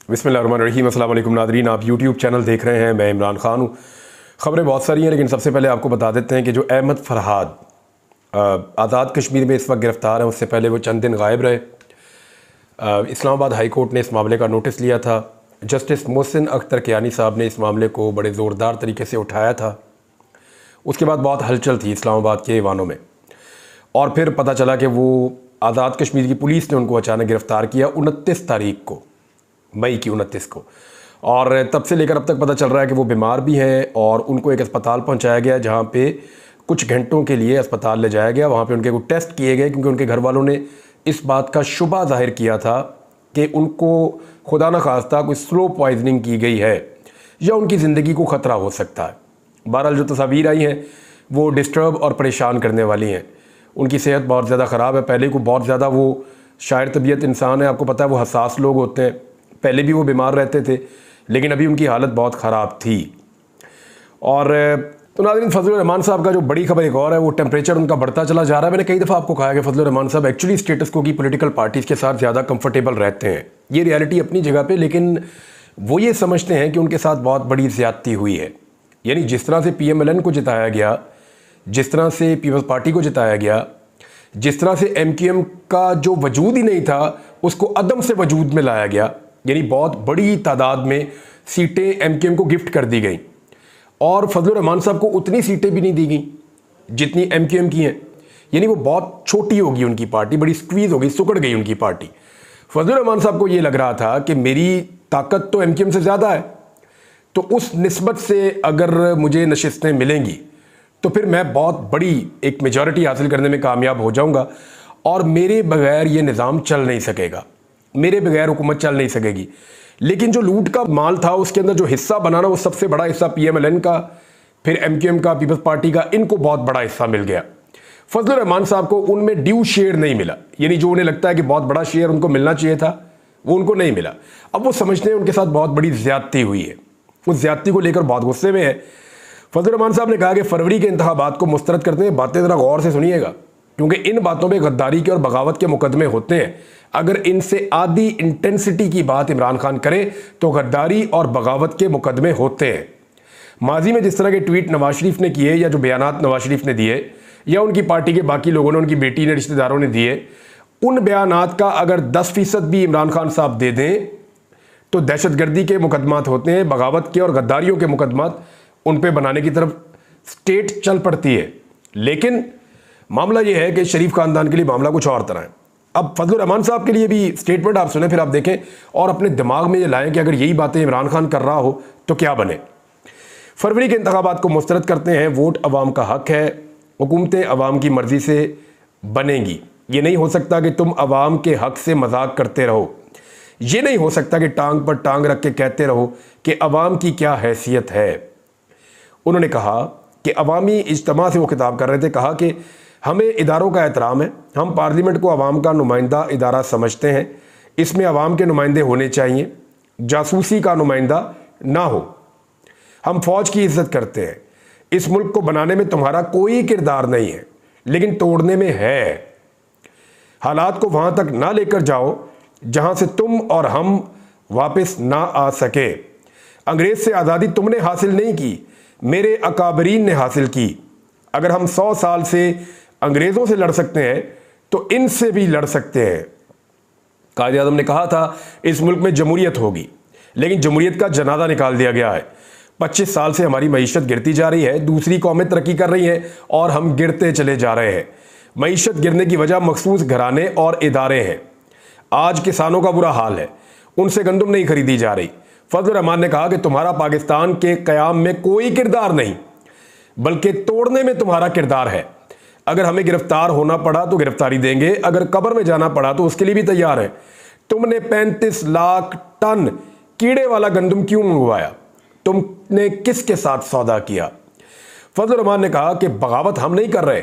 बिस्मिल्लाहिर्रहमानिर्रहीम। अस्सलाम वालेकुम नादरीन, आप यूट्यूब चैनल देख रहे हैं। मैं इमरान खान हूँ। ख़बरें बहुत सारी हैं, लेकिन सबसे पहले आपको बता देते हैं कि जो अहमद फरहाद आज़ाद कश्मीर में इस वक्त गिरफ़्तार हैं, उससे पहले वो चंद दिन गायब रहे। इस्लामाबाद हाई कोर्ट ने इस मामले का नोटिस लिया था। जस्टिस मोहसिन अख्तर कियानी साहब ने इस मामले को बड़े ज़ोरदार तरीके से उठाया था। उसके बाद बहुत हलचल थी इस्लामाबाद के ऐवानों में, और फिर पता चला कि वो आज़ाद कश्मीर की पुलिस ने उनको अचानक गिरफ़्तार किया 29 तारीख को, मई की 29 को। और तब से लेकर अब तक पता चल रहा है कि वो बीमार भी हैं और उनको एक अस्पताल पहुंचाया गया, जहां पे कुछ घंटों के लिए अस्पताल ले जाया गया। वहां पे उनके कुछ टेस्ट किए गए, क्योंकि उनके घर वालों ने इस बात का शुबा जाहिर किया था कि उनको खुदा न खास्ता कोई स्लो पॉइजनिंग की गई है या उनकी ज़िंदगी को ख़तरा हो सकता है। बहरहाल जो तस्वीर आई हैं वो डिस्टर्ब और परेशान करने वाली हैं। उनकी सेहत बहुत ज़्यादा ख़राब है। पहले को बहुत ज़्यादा वो शायर तबीयत इंसान है, आपको पता है वो हसास लोग होते हैं। पहले भी वो बीमार रहते थे, लेकिन अभी उनकी हालत बहुत ख़राब थी। और तो नाज़रीन, फजलुर रहमान साहब का जो बड़ी खबर एक और है, वो टेम्परेचर उनका बढ़ता चला जा रहा है। मैंने कई दफ़ा आपको कहा कि फजलुर रहमान साहब एक्चुअली स्टेटस को की पॉलिटिकल पार्टीज़ के साथ ज़्यादा कंफर्टेबल रहते हैं। ये रियलिटी अपनी जगह पे, लेकिन वो ये समझते हैं कि उनके साथ बहुत बड़ी ज़्यादती हुई है। यानी जिस तरह से PMLN को जिताया गया, जिस तरह से पीपल्स पार्टी को जिताया गया, जिस तरह से MQM का जो वजूद ही नहीं था उसको अदम से वजूद में लाया गया, यानी बहुत बड़ी तादाद में सीटें MQM को गिफ्ट कर दी गई। और फजलुर रहमान साहब को उतनी सीटें भी नहीं दी गई जितनी MQM की हैं। यानी वो बहुत छोटी होगी उनकी पार्टी, बड़ी स्क्वीज़ हो गई, सुकड़ गई उनकी पार्टी। फजलुर रहमान साहब को ये लग रहा था कि मेरी ताकत तो MQM से ज़्यादा है, तो उस निस्बत से अगर मुझे नशिस्तें मिलेंगी तो फिर मैं बहुत बड़ी एक मेजॉरिटी हासिल करने में कामयाब हो जाऊंगा, और मेरे बगैर ये निज़ाम चल नहीं सकेगा, मेरे बगैर हुकूमत चल नहीं सकेगी। लेकिन जो लूट का माल था उसके अंदर जो हिस्सा बनाना, वो सबसे बड़ा हिस्सा PMLN का, फिर MQM का, पीपल्स पार्टी का, इनको बहुत बड़ा हिस्सा मिल गया। फजलुर रहमान साहब को उनमें ड्यू शेयर नहीं मिला, यानी जो उन्हें लगता है कि बहुत बड़ा शेयर उनको मिलना चाहिए था, वो उनको नहीं मिला। अब वो समझते हैं उनके साथ बहुत बड़ी ज्यादती हुई है, उस ज्यादती को लेकर बहुत गुस्से में है। फजलुर रहमान साहब ने कहा कि फरवरी के इंतखाबात को मुस्तरद करते हैं। बातें ज़रा गौर से सुनिएगा, क्योंकि इन बातों में गद्दारी के और बगावत के मुकदमे होते हैं। अगर इनसे आधी इंटेंसिटी की बात इमरान खान करे तो गद्दारी और बगावत के मुकदमे होते हैं। माजी में जिस तरह के ट्वीट नवाज शरीफ ने किए, या जो बयानात नवाज शरीफ ने दिए, या उनकी पार्टी के बाकी लोगों ने, उनकी बेटी ने, रिश्तेदारों ने दिए, उन बयानात का अगर 10% भी इमरान खान साहब दे दें तो दहशतगर्दी के मुकदमात होते हैं, बगावत के और गद्दारियों के मुकदमात उन पे बनाने की तरफ स्टेट चल पड़ती है। लेकिन मामला यह है कि शरीफ खानदान के लिए मामला कुछ और तरह है। अब फजलुर रहमान साहब के लिए भी स्टेटमेंट आप सुने, फिर आप देखें और अपने दिमाग में ये लाएं कि अगर यही बातें इमरान खान कर रहा हो तो क्या बने। फरवरी के इंतखाबात को मुस्तरद करते हैं। वोट अवाम का हक है, हुकूमतें अवाम की मर्जी से बनेंगी। ये नहीं हो सकता कि तुम अवाम के हक से मजाक करते रहो। ये नहीं हो सकता कि टांग पर टांग रख के कहते रहो कि अवाम की क्या हैसियत है। उन्होंने कहा कि अवामी इज्तिमा से वो खिताब कर रहे थे, कहा कि हमें इदारों का एहतराम है, हम पार्लियामेंट को अवाम का नुमाइंदा इदारा समझते हैं, इसमें अवाम के नुमाइंदे होने चाहिए, जासूसी का नुमाइंदा ना हो। हम फौज की इज्जत करते हैं। इस मुल्क को बनाने में तुम्हारा कोई किरदार नहीं है, लेकिन तोड़ने में है। हालात को वहां तक ना लेकर जाओ जहां से तुम और हम वापस ना आ सके। अंग्रेज से आज़ादी तुमने हासिल नहीं की, मेरे अकाबरीन ने हासिल की। अगर हम 100 साल से अंग्रेज़ों से लड़ सकते हैं तो इनसे भी लड़ सकते हैं। कायद आज़म ने कहा था इस मुल्क में जमहूरियत होगी, लेकिन जमहूरियत का जनाजा निकाल दिया गया है। 25 साल से हमारी मईशत गिरती जा रही है, दूसरी कौमें तरक्की कर रही हैं और हम गिरते चले जा रहे हैं। मईशत गिरने की वजह मखसूस घराने और इदारे हैं। आज किसानों का बुरा हाल है, उनसे गंदुम नहीं खरीदी जा रही। फजलुर रहमान ने कहा कि तुम्हारा पाकिस्तान के क़याम में कोई किरदार नहीं, बल्कि तोड़ने में तुम्हारा किरदार है। अगर हमें गिरफ्तार होना पड़ा तो गिरफ्तारी देंगे, अगर कब्र में जाना पड़ा तो उसके लिए भी तैयार है। तुमने 35 लाख टन कीड़े वाला गंदम क्यों मंगवाया? तुमने किसके साथ सौदा किया? फजलुर रहमान ने कहा कि बगावत हम नहीं कर रहे,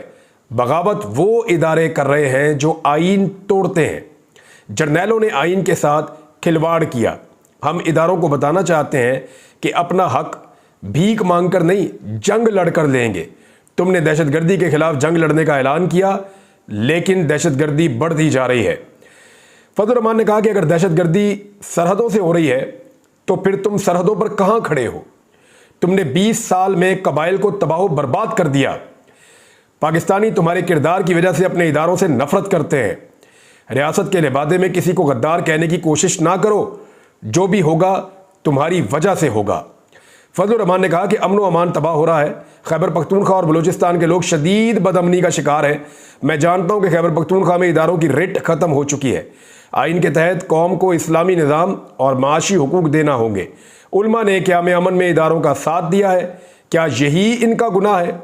बगावत वो इदारे कर रहे हैं जो आईन तोड़ते हैं। जर्नैलों ने आईन के साथ खिलवाड़ किया। हम इदारों को बताना चाहते हैं कि अपना हक भीख मांगकर नहीं, जंग लड़कर लेंगे। तुमने दहशतगर्दी के खिलाफ जंग लड़ने का ऐलान किया, लेकिन दहशतगर्दी बढ़ती जा रही है। फजलुर रहमान ने कहा कि अगर दहशतगर्दी सरहदों से हो रही है तो फिर तुम सरहदों पर कहां खड़े हो? तुमने 20 साल में कबाइल को तबाह बर्बाद कर दिया। पाकिस्तानी तुम्हारे किरदार की वजह से अपने इदारों से नफरत करते हैं। रियासत के लिबादे में किसी को गद्दार कहने की कोशिश ना करो, जो भी होगा तुम्हारी वजह से होगा। फजलुर रहमान ने कहा कि अमन व अमान तबाह हो रहा है। खैबर पख्तूनख्वा और बलूचिस्तान के लोग शदीद बदअमनी का शिकार हैं। मैं जानता हूं कि खैबर पख्तूनख्वा में इदारों की रिट खत्म हो चुकी है। आइन के तहत कौम को इस्लामी निज़ाम और माशी हुकूक देना होंगे। उलमा ने क़याम अमन में इदारों का साथ दिया है, क्या यही इनका गुनाह है?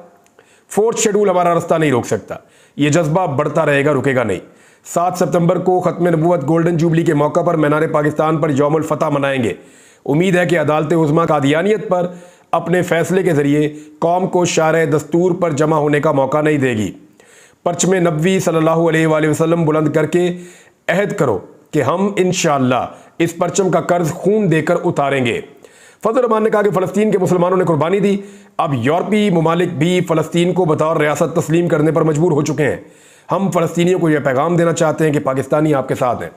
फोर्थ शेड्यूल हमारा रास्ता नहीं रोक सकता। ये जज्बा बढ़ता रहेगा, रुकेगा नहीं। 7 सितंबर को ख़त्म नबूवत गोल्डन जुबली के मौका पर मीनार पाकिस्तान पर यौमुल फतह मनाएंगे। उम्मीद है कि अदालत उज़्मा कादियानियत पर अपने फैसले के जरिए कौम को शारे दस्तूर पर जमा होने का मौका नहीं देगी। परचम नबवी सल्लल्लाहु अलैहि वसल्लम बुलंद करके अहद करो कि हम इंशाअल्लाह इस परचम का कर्ज खून देकर उतारेंगे। फजलुर रहमान ने कहा कि फ़लस्तीन के मुसलमानों ने कुर्बानी दी, अब यूरोपीय ममालिक भी फ़लस्तीन को बतौर रियासत तस्लीम करने पर मजबूर हो चुके हैं। हम फ़लस्तीनियों को यह पैगाम देना चाहते हैं कि पाकिस्तानी आपके साथ हैं।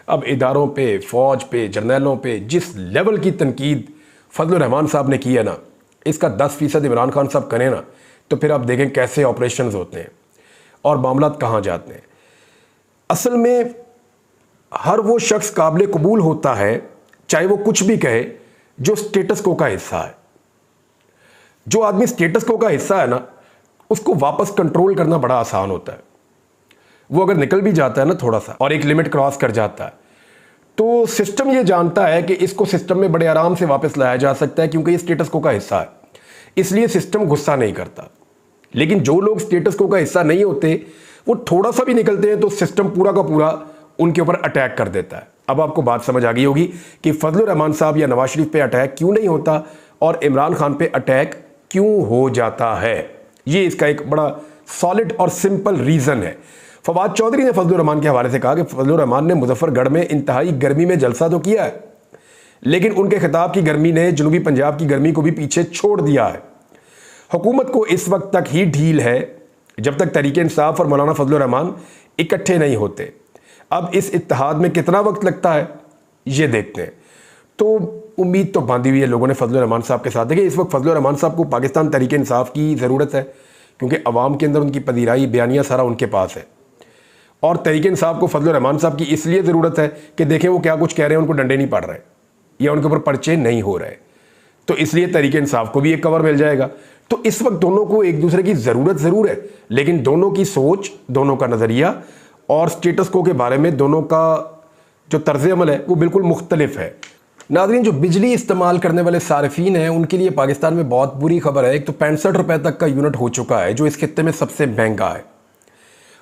अब इदारों पे, फ़ौज पे, जर्नैलों पे जिस लेवल की तनकीद फजलुर रहमान साहब ने की है ना, इसका 10% इमरान खान साहब करें ना, तो फिर आप देखें कैसे ऑपरेशंस होते हैं और मामला कहाँ जाते हैं। असल में हर वो शख्स काबिल कबूल होता है, चाहे वो कुछ भी कहे, जो स्टेटस को का हिस्सा है। जो आदमी स्टेटस को का हिस्सा है ना, उसको वापस कंट्रोल करना बड़ा आसान होता है। वो अगर निकल भी जाता है ना थोड़ा सा और एक लिमिट क्रॉस कर जाता है, तो सिस्टम ये जानता है कि इसको सिस्टम में बड़े आराम से वापस लाया जा सकता है, क्योंकि ये स्टेटस को का हिस्सा है। इसलिए सिस्टम गुस्सा नहीं करता। लेकिन जो लोग स्टेटस को का हिस्सा नहीं होते, वो थोड़ा सा भी निकलते हैं तो सिस्टम पूरा का पूरा उनके ऊपर अटैक कर देता है। अब आपको बात समझ आ गई होगी कि फजलुर रहमान साहब या नवाज शरीफ पे अटैक क्यों नहीं होता और इमरान खान पे अटैक क्यों हो जाता है। ये इसका एक बड़ा सॉलिड और सिंपल रीज़न है। फवाद चौधरी ने फजलुर रहमान के हवाले से कहा कि फजलुर रहमान ने मुजफ्फरगढ़ में इंतहाई गर्मी में जलसा तो किया है, लेकिन उनके खिताब की गर्मी ने जनूबी पंजाब की गर्मी को भी पीछे छोड़ दिया है। हुकूमत को इस वक्त तक ही ढील है जब तक तहरीक इंसाफ और मौलाना फजलुर रहमान इकट्ठे नहीं होते। अब इस इत्तेहाद में कितना वक्त लगता है ये देखते हैं। तो उम्मीद तो बांधी हुई है लोगों ने फजलुर रहमान साहब के साथ। देखिए, इस वक्त फजलुर रहमान साहब को पाकिस्तान तहरीक इंसाफ की ज़रूरत है, क्योंकि अवाम के अंदर उनकी पदीराई बयानिया सारा उनके पास है। और तहरीक इंसाफ को फजलुर रहमान साहब की इसलिए ज़रूरत है कि देखें वो क्या कुछ कह रहे हैं, उनको डंडे नहीं पड़ रहे या उनके ऊपर पर्चे नहीं हो रहे, तो इसलिए तहरीक इंसाफ को भी एक कवर मिल जाएगा। तो इस वक्त दोनों को एक दूसरे की ज़रूरत ज़रूर है, लेकिन दोनों की सोच, दोनों का नज़रिया और स्टेटस को के बारे में दोनों का जो तर्ज अमल है वो बिल्कुल मुख्तलिफ है। नाज़रीन, जो बिजली इस्तेमाल करने वाले सारिफीन हैं उनके लिए पाकिस्तान में बहुत बुरी खबर है। एक तो 65 रुपये तक का यूनिट हो चुका है, जो इस खित्ते में सबसे महंगा है,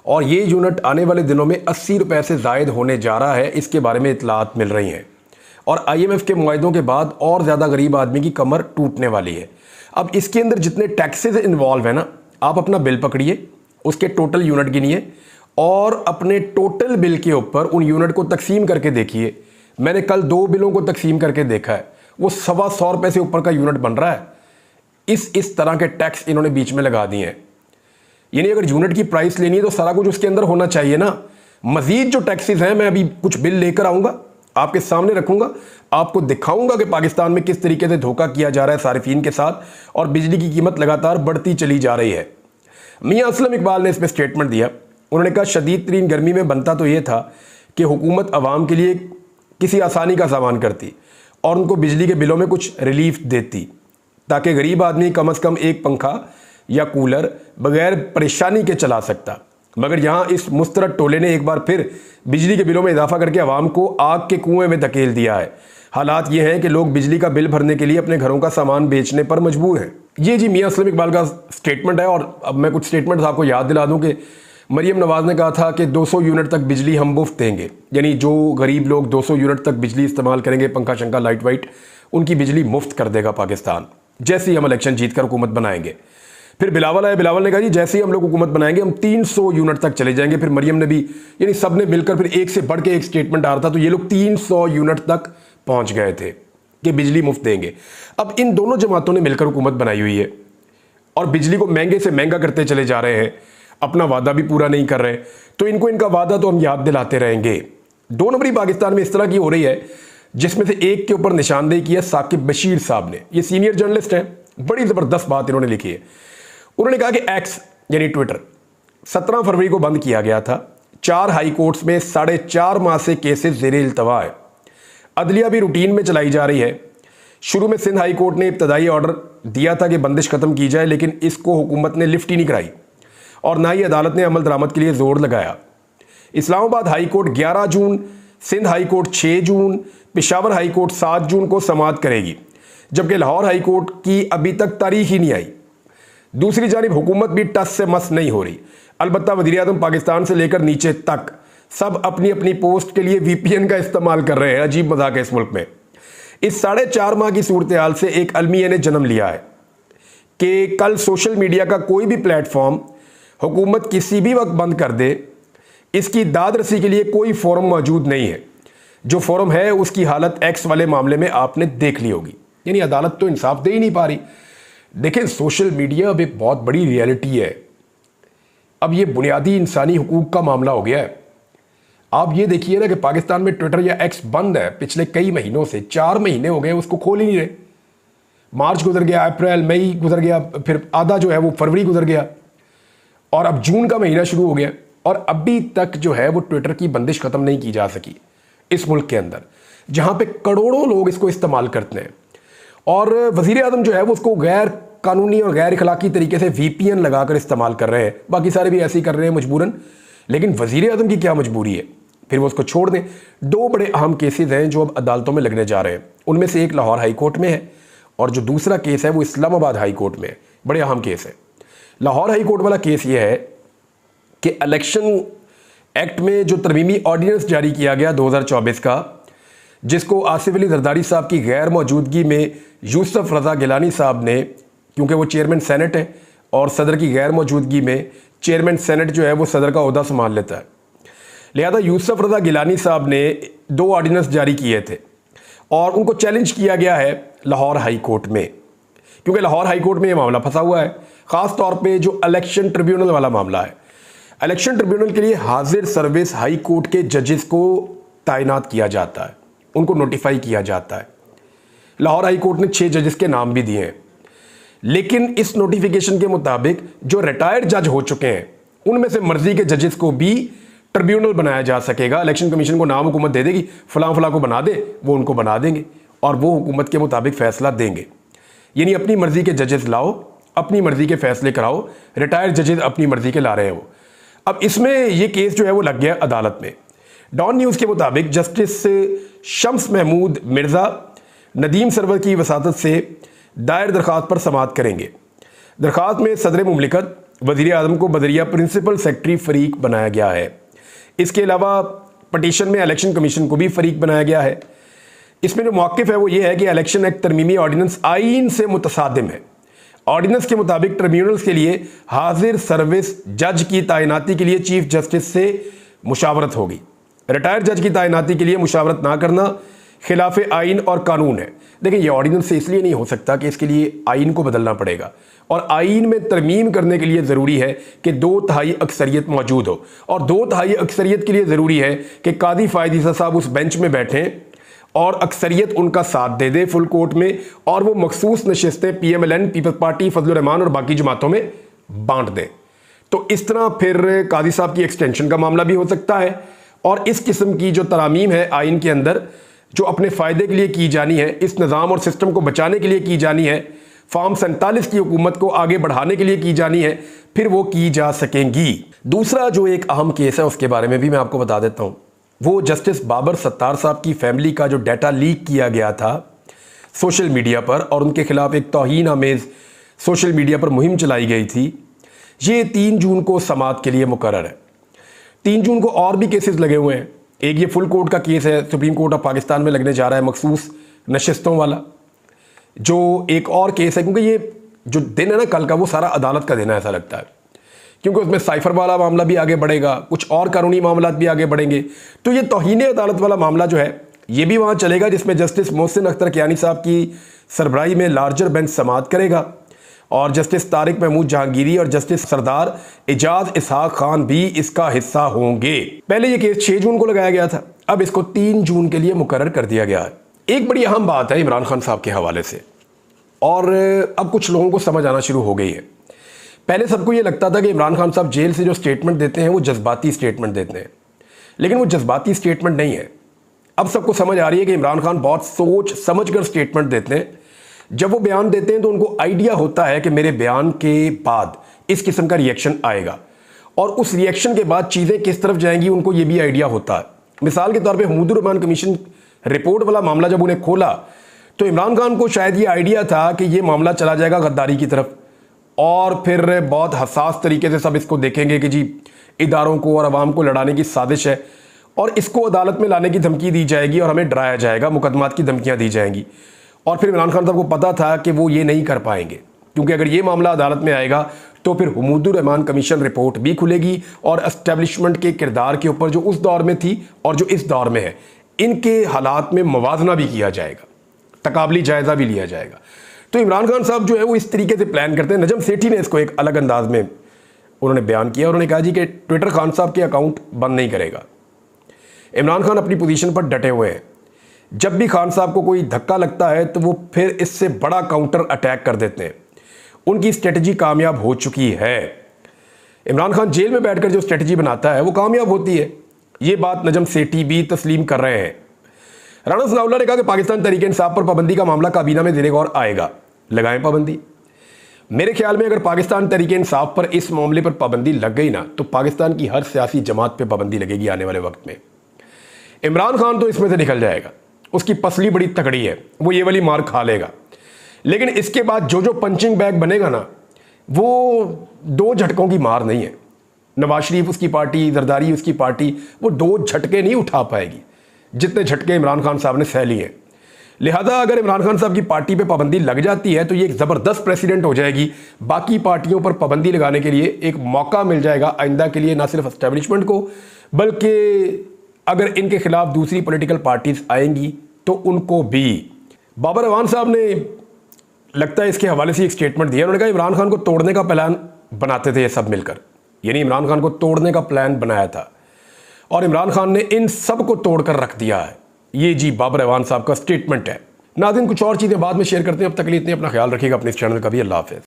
और ये यूनिट आने वाले दिनों में 80 रुपये से ज़ायद होने जा रहा है। इसके बारे में इतलात मिल रही हैं और IMF के मुआहदों के बाद और ज़्यादा गरीब आदमी की कमर टूटने वाली है। अब इसके अंदर जितने टैक्सेस इन्वॉल्व है ना, आप अपना बिल पकड़िए, उसके टोटल यूनिट गिनिए और अपने टोटल बिल के ऊपर उन यूनिट को तकसीम करके देखिए। मैंने कल 2 बिलों को तकसीम करके देखा है, वो 125 रुपये से ऊपर का यूनिट बन रहा है। इस तरह के टैक्स इन्होंने बीच में लगा दिए हैं। यानी अगर यूनिट की प्राइस लेनी है तो सारा कुछ उसके अंदर होना चाहिए ना। मजीद जो टैक्सेस हैं, मैं अभी कुछ बिल लेकर आऊँगा, आपके सामने रखूँगा, आपको दिखाऊँगा कि पाकिस्तान में किस तरीके से धोखा किया जा रहा है सारिफीन के साथ, और बिजली की कीमत लगातार बढ़ती चली जा रही है। मियाँ असलम इकबाल ने इस पर स्टेटमेंट दिया। उन्होंने कहा, शदीद तरीन गर्मी में बनता तो ये था कि हुकूमत आवाम के लिए किसी आसानी का सामान करती और उनको बिजली के बिलों में कुछ रिलीफ देती, ताकि गरीब आदमी कम से कम एक पंखा या कूलर बगैर परेशानी के चला सकता। मगर यहाँ इस मुस्तरद टोले ने एक बार फिर बिजली के बिलों में इजाफा करके आवाम को आग के कुएं में धकेल दिया है। हालात ये हैं कि लोग बिजली का बिल भरने के लिए अपने घरों का सामान बेचने पर मजबूर हैं। ये जी मियाँ असलम इकबाल का स्टेटमेंट है। और अब मैं कुछ स्टेटमेंट्स आपको याद दिला दूं कि मरियम नवाज ने कहा था कि 200 यूनिट तक बिजली हम मुफ्त देंगे, यानी जो गरीब लोग 200 यूनिट तक बिजली इस्तेमाल करेंगे, पंखा शंखा लाइट वाइट, उनकी बिजली मुफ्त कर देगा पाकिस्तान, जैसे ही हम इलेक्शन जीत कर हुकूमत बनाएंगे। फिर बिलावल आए, बिलावल ने कहा जी जैसे ही हम लोग हुकूमत बनाएंगे हम 300 यूनिट तक चले जाएंगे। फिर मरियम ने भी, यानी सब ने मिलकर फिर एक से बढ़ के एक स्टेटमेंट आ रहा था, तो ये लोग 300 यूनिट तक पहुंच गए थे कि बिजली मुफ्त देंगे। अब इन दोनों जमातों ने मिलकर हुकूमत बनाई हुई है और बिजली को महंगे से महंगा करते चले जा रहे हैं, अपना वादा भी पूरा नहीं कर रहे। तो इनको इनका वादा तो हम याद दिलाते रहेंगे। 2 नंबरी पाकिस्तान में इस तरह की हो रही है जिसमें से एक के ऊपर निशानदेही की है साकिब बशीर साहब ने। ये सीनियर जर्नलिस्ट हैं, बड़ी ज़बरदस्त बात इन्होंने लिखी है। उन्होंने कहा कि एक्स यानी ट्विटर 17 फरवरी को बंद किया गया था। 4 हाई कोर्ट्स में 4.5 माह से केसेस ज़ेरे इल्तवा है। अदलिया भी रूटीन में चलाई जा रही है। शुरू में सिंध हाई कोर्ट ने इब्तदाई ऑर्डर दिया था कि बंदिश खत्म की जाए, लेकिन इसको हुकूमत ने लिफ्ट ही नहीं कराई और ना ही अदालत ने अमल दरामद के लिए जोर लगाया। इस्लामाबाद हाई कोर्ट 11 जून, सिंध हाई कोर्ट 6 जून, पेशावर हाई कोर्ट 7 जून को समाअत करेगी, जबकि लाहौर हाई कोर्ट की अभी तक तारीख ही नहीं आई। दूसरी जानिब हुकूमत भी टस से मस नहीं हो रही। अलबत्ता वज़ीर-ए-आज़म पाकिस्तान से लेकर नीचे तक सब अपनी अपनी पोस्ट के लिए VPN का इस्तेमाल कर रहे हैं। अजीब मजाक है इस मुल्क में। इस 4.5 माह की सूरत हाल से एक अलमिया ने जन्म लिया है कि कल सोशल मीडिया का कोई भी प्लेटफॉर्म हुकूमत किसी भी वक्त बंद कर दे, इसकी दाद रसी के लिए कोई फोरम मौजूद नहीं है। जो फोरम है उसकी हालत एक्स वाले मामले में आपने देख ली होगी। यानी अदालत तो इंसाफ दे ही नहीं पा रही। देखें, सोशल मीडिया अब एक बहुत बड़ी रियलिटी है। अब ये बुनियादी इंसानी हुकूक का मामला हो गया है। आप ये देखिए ना कि पाकिस्तान में ट्विटर या एक्स बंद है पिछले कई महीनों से। 4 महीने हो गए उसको खोल ही नहीं रहे। मार्च गुजर गया, अप्रैल, मई गुजर गया, फिर आधा जो है वो फरवरी गुजर गया और अब जून का महीना शुरू हो गया और अभी तक जो है वो ट्विटर की बंदिश खत्म नहीं की जा सकी इस मुल्क के अंदर, जहां पे करोड़ों लोग इसको इस्तेमाल करते हैं। और वज़ीर-ए-आज़म जो है वो उसको गैर कानूनी और गैर इखलाकी तरीके से VPN लगाकर इस्तेमाल कर रहे हैं। बाकी सारे भी ऐसे ही कर रहे हैं मजबूरन, लेकिन वज़ीर-ए-आज़म की क्या मजबूरी है, फिर वो उसको छोड़ दें। 2 बड़े अहम केसेस हैं जो अब अदालतों में लगने जा रहे हैं। उनमें से एक लाहौर हाई कोर्ट में है और जो दूसरा केस है वो इस्लामाबाद हाई कोर्ट में है। बड़े अहम केस है। लाहौर हाई कोर्ट वाला केस ये है कि इलेक्शन एक्ट में जो तरमीमी ऑर्डिनेंस जारी किया गया 2024 का, जिसको आसिफ अली जरदारी साहब की गैर मौजूदगी में यूसुफ रज़ा गिलानी साहब ने, क्योंकि वो चेयरमैन सेनेट है और सदर की गैर मौजूदगी में चेयरमैन सेनेट जो है वो सदर का ओहदा संभाल लेता है, लिहाजा यूसुफ रज़ा गिलानी साहब ने 2 ऑर्डिनेंस जारी किए थे और उनको चैलेंज किया गया है लाहौर हाई कोर्ट में, क्योंकि लाहौर हाई कोर्ट में ये मामला फंसा हुआ है। ख़ास तौर पे जो इलेक्शन ट्रिब्यूनल वाला मामला है, इलेक्शन ट्रिब्यूनल के लिए हाजिर सर्विस हाई कोर्ट के जजेस को तैनात किया जाता है, उनको नोटिफाई किया जाता है। लाहौर हाई कोर्ट ने 6 जजेस के नाम भी दिए हैं, लेकिन इस नोटिफिकेशन के मुताबिक जो रिटायर्ड जज हो चुके हैं उनमें से मर्जी के जजेस को भी ट्रिब्यूनल बनाया जा सकेगा। इलेक्शन कमीशन को नाम हुकूमत दे देगी, फलां फलां को बना दे, वो उनको बना देंगे और वो हुकूमत के मुताबिक फैसला देंगे। यानी अपनी मर्जी के जजेस लाओ, अपनी मर्जी के फैसले कराओ। रिटायर्ड जजेस अपनी मर्जी के ला रहे हैं वो। अब इसमें ये केस जो है वो लग गया अदालत में। डॉन न्यूज़ के मुताबिक जस्टिस शम्स महमूद मिर्ज़ा नदीम सरवर की वसातत से दायर दरख्वास्त पर समाअत करेंगे। दरख्वास्त में सदर मुमलिकत वज़ीर-ए-आज़म को बदरिया प्रिंसिपल सेक्रेटरी फ़रीक बनाया गया है। इसके अलावा पटिशन में इलेक्शन कमीशन को भी फ़रीक बनाया गया है। इसमें जो मौक़िफ़ है वो ये है कि इलेक्शन एक्ट तरमीमी ऑर्डिनेंस आईन से मुतसादिम है। ऑर्डिनेंस के मुताबिक ट्रिब्यूनल्स के लिए हाजिर सर्विस जज की तैनाती के लिए चीफ जस्टिस से मुशावरत होगी। रिटायर्ड जज की तैनाती के लिए मुशावरत ना करना खिलाफ आइन और कानून है। देखिए, ये ऑर्डिनेंस से इसलिए नहीं हो सकता कि इसके लिए आइन को बदलना पड़ेगा और आइन में तरमीम करने के लिए ज़रूरी है कि 2/3 अक्सरियत मौजूद हो और 2/3 अक्सरियत के लिए ज़रूरी है कि कादी फ़ायद साहब उस बेंच में बैठें और अक्सरियत उनका साथ दे दे फुल कोर्ट में और वो मखसूस नशिस्तें PMLN, peoples party, Fazlur Rahman और बाकी जमातों में बांट दें। तो इस तरह फिर कादी साहब की एक्सटेंशन का मामला भी हो सकता है और इस किस्म की जो तरामीम है आइन के अंदर जो अपने फ़ायदे के लिए की जानी है, इस निज़ाम और सिस्टम को बचाने के लिए की जानी है, फॉर्म 47 की हुकूमत को आगे बढ़ाने के लिए की जानी है, फिर वो की जा सकेंगी। दूसरा जो एक अहम केस है उसके बारे में भी मैं आपको बता देता हूँ। वो जस्टिस बाबर सत्तार साहब की फैमिली का जो डाटा लीक किया गया था सोशल मीडिया पर और उनके खिलाफ एक तौहीन आमेज़ सोशल मीडिया पर मुहिम चलाई गई थी, ये 3 जून को समाअत के लिए मुकर्रर है। 3 जून को और भी केसेस लगे हुए हैं। एक ये फुल कोर्ट का केस है, सुप्रीम कोर्ट ऑफ पाकिस्तान में लगने जा रहा है मखसूस नशिस्तों वाला। जो एक और केस है, क्योंकि ये जो दिन है ना कल का, वो सारा अदालत का दिन है ऐसा लगता है, क्योंकि उसमें साइफर वाला मामला भी आगे बढ़ेगा, कुछ और कानूनी मामला भी आगे बढ़ेंगे। तो ये तौहीन अदालत वाला मामला जो है ये भी वहाँ चलेगा, जिसमें जस्टिस मोहसिन अख्तर कियानी साहब की सरबराही में लार्जर बेंच समाअत करेगा और जस्टिस तारिक महमूद जहांगीरी और जस्टिस सरदार एजाज इसहाक खान भी इसका हिस्सा होंगे। पहले ये केस 6 जून को लगाया गया था, अब इसको 3 जून के लिए मुकर्रर कर दिया गया है। एक बड़ी अहम बात है इमरान खान साहब के हवाले से, और अब कुछ लोगों को समझ आना शुरू हो गई है। पहले सबको ये लगता था कि इमरान खान साहब जेल से जो स्टेटमेंट देते हैं वो जज्बाती स्टेटमेंट देते हैं, लेकिन वो जज्बाती स्टेटमेंट नहीं है। अब सबको समझ आ रही है कि इमरान खान बहुत सोच समझ कर स्टेटमेंट देते हैं। जब वो बयान देते हैं तो उनको आइडिया होता है कि मेरे बयान के बाद इस किस्म का रिएक्शन आएगा, और उस रिएक्शन के बाद चीज़ें किस तरफ जाएंगी उनको ये भी आइडिया होता है। मिसाल के तौर पे हुदुर रहमान कमीशन रिपोर्ट वाला मामला जब उन्हें खोला तो इमरान खान को शायद ये आइडिया था कि ये मामला चला जाएगा गद्दारी की तरफ, और फिर बहुत हसास तरीके से सब इसको देखेंगे कि जी इदारों को और अवाम को लड़ाने की साजिश है, और इसको अदालत में लाने की धमकी दी जाएगी और हमें डराया जाएगा, मुकदमात की धमकियाँ दी जाएंगी। और फिर इमरान खान साहब को पता था कि वो ये नहीं कर पाएंगे, क्योंकि अगर ये मामला अदालत में आएगा तो फिर हुदुर रहमान कमीशन रिपोर्ट भी खुलेगी, और एस्टेब्लिशमेंट के किरदार के ऊपर जो उस दौर में थी और जो इस दौर में है, इनके हालात में मवाजना भी किया जाएगा, तकाबली जायज़ा भी लिया जाएगा। तो इमरान खान साहब जो है वो इस तरीके से प्लान करते हैं। नजम सेठी ने इसको एक अलग अंदाज में उन्होंने बयान किया। उन्होंने कहा जी कि ट्विटर खान साहब के अकाउंट बंद नहीं करेगा। इमरान खान अपनी पोजीशन पर डटे हुए हैं। जब भी खान साहब को कोई धक्का लगता है तो वो फिर इससे बड़ा काउंटर अटैक कर देते हैं। उनकी स्ट्रेटजी कामयाब हो चुकी है। इमरान खान जेल में बैठकर जो स्ट्रेटजी बनाता है वो कामयाब होती है। ये बात नजम सेठी भी तस्लीम कर रहे हैं। राना सनाउल्लाह ने कहा कि पाकिस्तान तहरीक-ए-इंसाफ पर पाबंदी का मामला काबीना में देने और आएगा। लगाएं पाबंदी। मेरे ख्याल में अगर पाकिस्तान तहरीक-ए-इंसाफ पर इस मामले पर पाबंदी लग गई ना तो पाकिस्तान की हर सियासी जमात पर पाबंदी लगेगी आने वाले वक्त में। इमरान खान तो इसमें से निकल जाएगा, उसकी पसली बड़ी तगड़ी है, वो ये वाली मार खा लेगा। लेकिन इसके बाद जो पंचिंग बैग बनेगा ना वो 2 झटकों की मार नहीं है। नवाज शरीफ उसकी पार्टी, जरदारी उसकी पार्टी, वो 2 झटके नहीं उठा पाएगी जितने झटके इमरान खान साहब ने सह लिए हैं। लिहाजा अगर इमरान खान साहब की पार्टी पे पाबंदी लग जाती है तो ये एक ज़बरदस्त प्रेसिडेंट हो जाएगी। बाकी पार्टियों पर पाबंदी लगाने के लिए एक मौका मिल जाएगा आइंदा के लिए, ना सिर्फ एस्टेब्लिशमेंट को बल्कि अगर इनके खिलाफ दूसरी पॉलिटिकल पार्टीज आएंगी तो उनको भी। बाबर अवान साहब ने लगता है इसके हवाले से एक स्टेटमेंट दिया। उन्होंने कहा इमरान खान को तोड़ने का प्लान बनाते थे ये सब मिलकर, यानी इमरान खान को तोड़ने का प्लान बनाया था और इमरान खान ने इन सब को तोड़कर रख दिया है। ये जी बाबर अवान साहब का स्टेटमेंट है। नाज़रीन कुछ और चीज़ें बाद में शेयर करते हैं। अब तक के लिए इतने, अपना ख्याल रखिएगा, अपने इस चैनल का भी। अल्लाह हाफ़िज़।